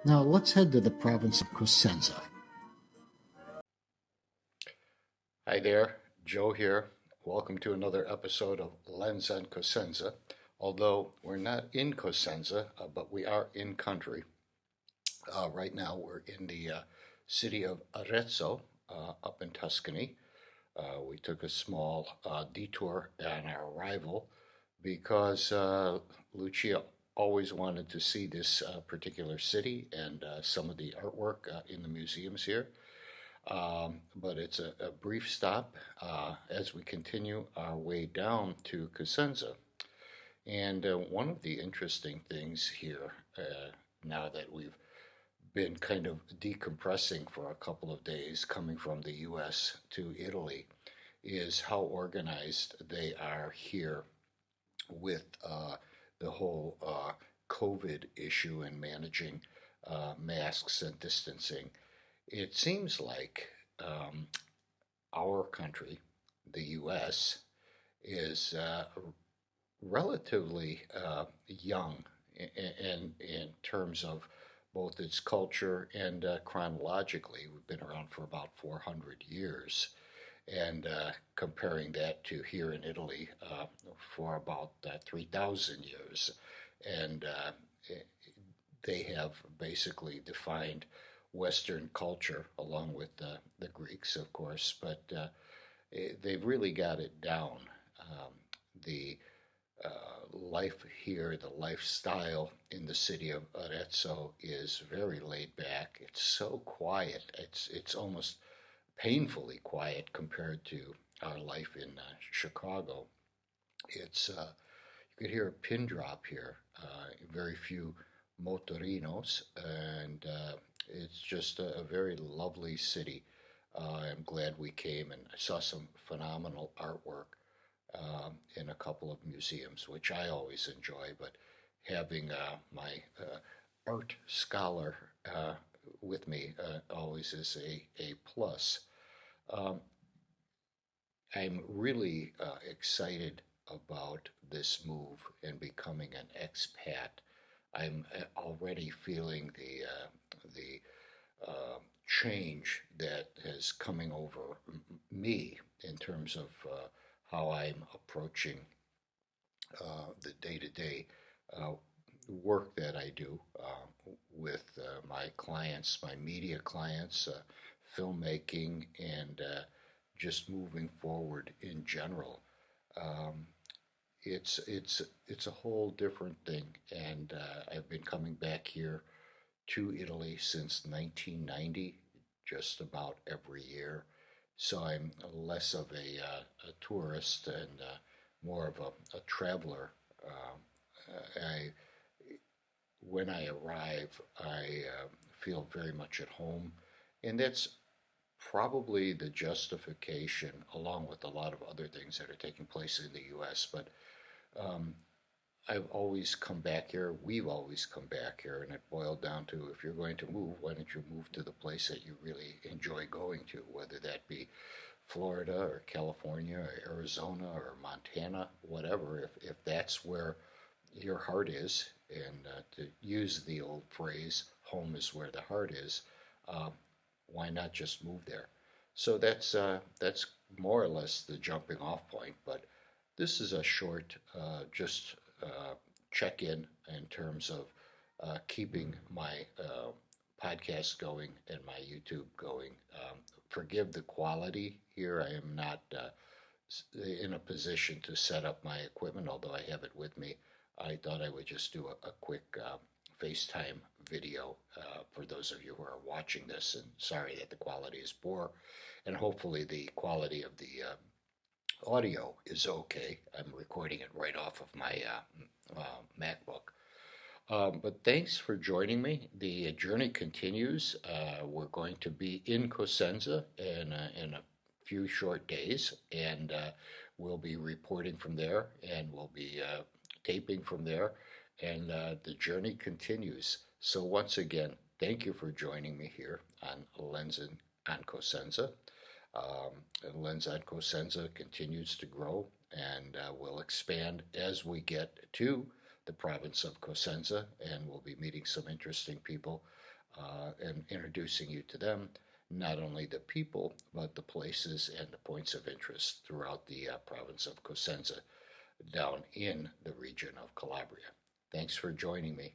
Now let's head to the province of Cosenza. Hi there, Joe here. Welcome to another episode of Lens on Cosenza. Although we're not in Cosenza, but we are in country. Right now, we're in the city of Arezzo, up in Tuscany. We took a small detour on our arrival because Lucia always wanted to see this particular city and some of the artwork in the museums here. But it's a brief stop as we continue our way down to Cosenza. And one of the interesting things here, now that we've been kind of decompressing for a couple of days coming from the US to Italy, is how organized they are here with the whole COVID issue and managing masks and distancing. It seems like our country, the US, is relatively young in terms of both its culture and chronologically. We've been around for about 400 years. And comparing that to here in Italy for about 3,000 years. And they have basically defined Western culture along with the Greeks, of course, but they've really got it down. The life here, the lifestyle in the city of Arezzo is very laid back. It's so quiet. It's almost painfully quiet compared to our life in Chicago. It's you could hear a pin drop here. Very few motorinos, and it's just a very lovely city. I'm glad we came, and I saw some phenomenal artwork in a couple of museums, which I always enjoy. But having my art scholar with me always is a plus. Um, I'm really excited about this move and becoming an expat. I'm already feeling the change that is coming over me in terms of how I'm approaching the day-to-day work that I do with my clients, my media clients, filmmaking, and just moving forward in general. Um, it's a whole different thing, and I've been coming back here to Italy since 1990, just about every year. So I'm less of a tourist and more of a traveler. I When I arrive, I feel very much at home, and that's probably the justification, along with a lot of other things that are taking place in the U.S. But um, I've always come back here. We've always come back here, and it boiled down to, if you're going to move, why don't you move to the place that you really enjoy going to, whether that be Florida or California or Arizona or Montana, whatever. If that's where your heart is, and to use the old phrase, home is where the heart is, uh, why not just move there? So that's more or less the jumping off point. But this is a short, just check in terms of keeping my podcast going and my YouTube going. Forgive the quality here. I am not in a position to set up my equipment, although I have it with me. I thought I would just do a quick FaceTime video for those of you who are watching this. And sorry that the quality is poor, and hopefully the quality of the audio is okay. I'm recording it right off of my MacBook. But thanks for joining me. The journey continues. We're going to be in Cosenza in a few short days, and we'll be reporting from there, and we'll be taping from there, and the journey continues. So once again, thank you for joining me here on Lens on Cosenza. Lens on Cosenza continues to grow and will expand as we get to the province of Cosenza, and we'll be meeting some interesting people and introducing you to them, not only the people, but the places and the points of interest throughout the province of Cosenza down in the region of Calabria. Thanks for joining me.